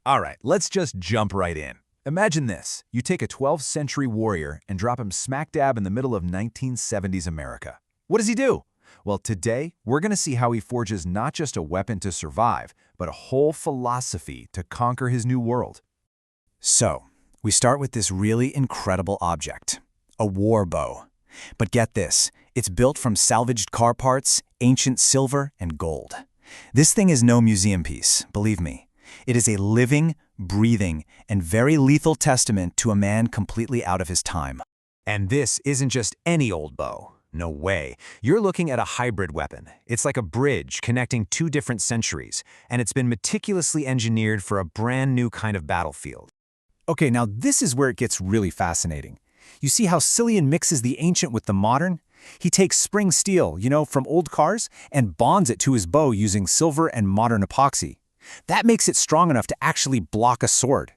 All right, let's just jump right in. Imagine this. You take a 12th century warrior and drop him smack dab in the middle of 1970s America. What does he do? Well, today, we're going to see how he forges not just a weapon to survive, but a whole philosophy to conquer his new world. So, we start with this really incredible object, a war bow. But get this, it's built from salvaged car parts, ancient silver, and gold. This thing is no museum piece, believe me. It is a living, breathing, and very lethal testament to a man completely out of his time. And this isn't just any old bow. No way. You're looking at a hybrid weapon. It's like a bridge connecting two different centuries, and it's been meticulously engineered for a brand new kind of battlefield. Okay, now this is where it gets really fascinating. You see how Cillian mixes the ancient with the modern? He takes spring steel, from old cars, and bonds it to his bow using silver and modern epoxy. That makes it strong enough to actually block a sword.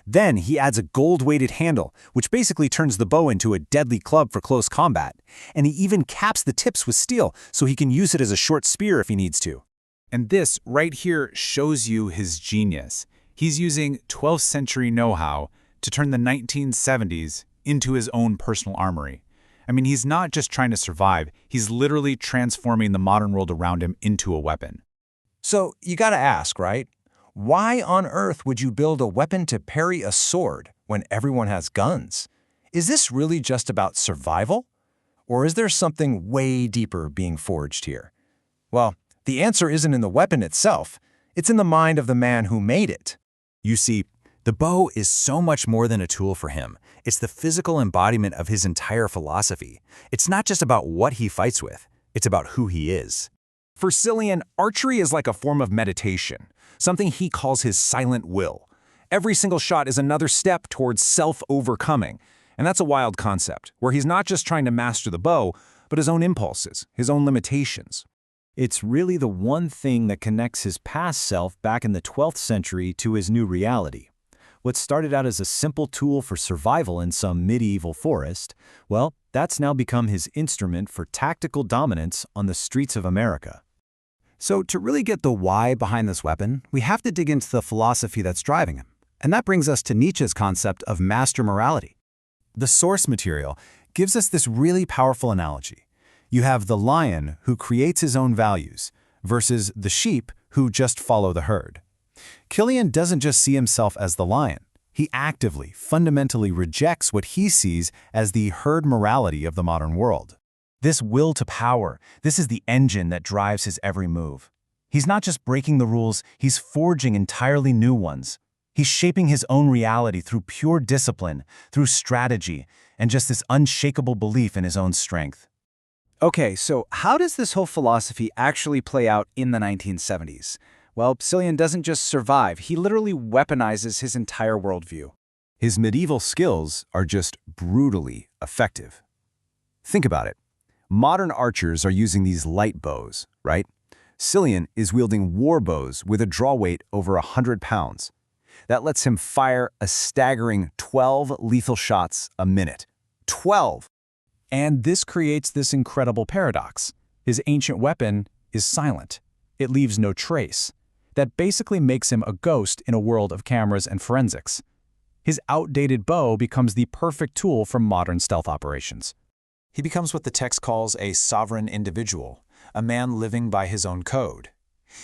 Then he adds a gold-weighted handle, which basically turns the bow into a deadly club for close combat. And he even caps the tips with steel so he can use it as a short spear if he needs to. And this right here shows you his genius. He's using 12th century know-how to turn the 1970s into his own personal armory. I mean, he's not just trying to survive, he's literally transforming the modern world around him into a weapon. So you gotta ask, right? Why on earth would you build a weapon to parry a sword when everyone has guns? Is this really just about survival? Or is there something way deeper being forged here? Well, the answer isn't in the weapon itself. It's in the mind of the man who made it. You see, the bow is so much more than a tool for him. It's the physical embodiment of his entire philosophy. It's not just about what he fights with. It's about who he is. For Cillian, archery is like a form of meditation, something he calls his silent will. Every single shot is another step towards self-overcoming. And that's a wild concept, where he's not just trying to master the bow, but his own impulses, his own limitations. It's really the one thing that connects his past self back in the 12th century to his new reality. What started out as a simple tool for survival in some medieval forest, well, that's now become his instrument for tactical dominance on the streets of America. So to really get the why behind this weapon, we have to dig into the philosophy that's driving him. And that brings us to Nietzsche's concept of master morality. The source material gives us this really powerful analogy. You have the lion who creates his own values versus the sheep who just follow the herd. Cillian doesn't just see himself as the lion. He actively, fundamentally rejects what he sees as the herd morality of the modern world. This will to power, this is the engine that drives his every move. He's not just breaking the rules, he's forging entirely new ones. He's shaping his own reality through pure discipline, through strategy, and just this unshakable belief in his own strength. Okay, so how does this whole philosophy actually play out in the 1970s? Well, Cillian doesn't just survive, he literally weaponizes his entire worldview. His medieval skills are just brutally effective. Think about it. Modern archers are using these light bows, right? Cillian is wielding war bows with a draw weight over 100 pounds. That lets him fire a staggering 12 lethal shots a minute. 12! And this creates this incredible paradox. His ancient weapon is silent. It leaves no trace. That basically makes him a ghost in a world of cameras and forensics. His outdated bow becomes the perfect tool for modern stealth operations. He becomes what the text calls a sovereign individual, a man living by his own code.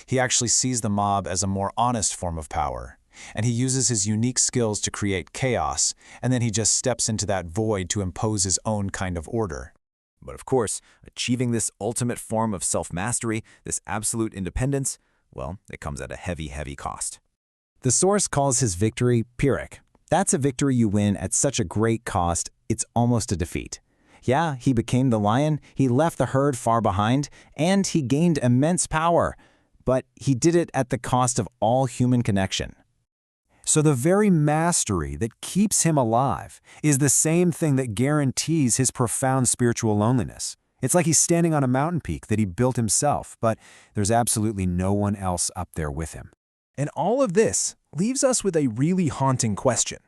He actually sees the mob as a more honest form of power, and he uses his unique skills to create chaos, and then he just steps into that void to impose his own kind of order. But of course, achieving this ultimate form of self-mastery, this absolute independence, well, it comes at a heavy, heavy cost. The source calls his victory Pyrrhic. That's a victory you win at such a great cost, it's almost a defeat. Yeah, he became the lion, he left the herd far behind, and he gained immense power. But he did it at the cost of all human connection. So the very mastery that keeps him alive is the same thing that guarantees his profound spiritual loneliness. It's like he's standing on a mountain peak that he built himself, but there's absolutely no one else up there with him. And all of this leaves us with a really haunting question.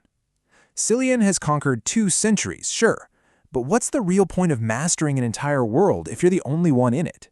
Cillian has conquered 2 centuries, sure, but what's the real point of mastering an entire world if you're the only one in it?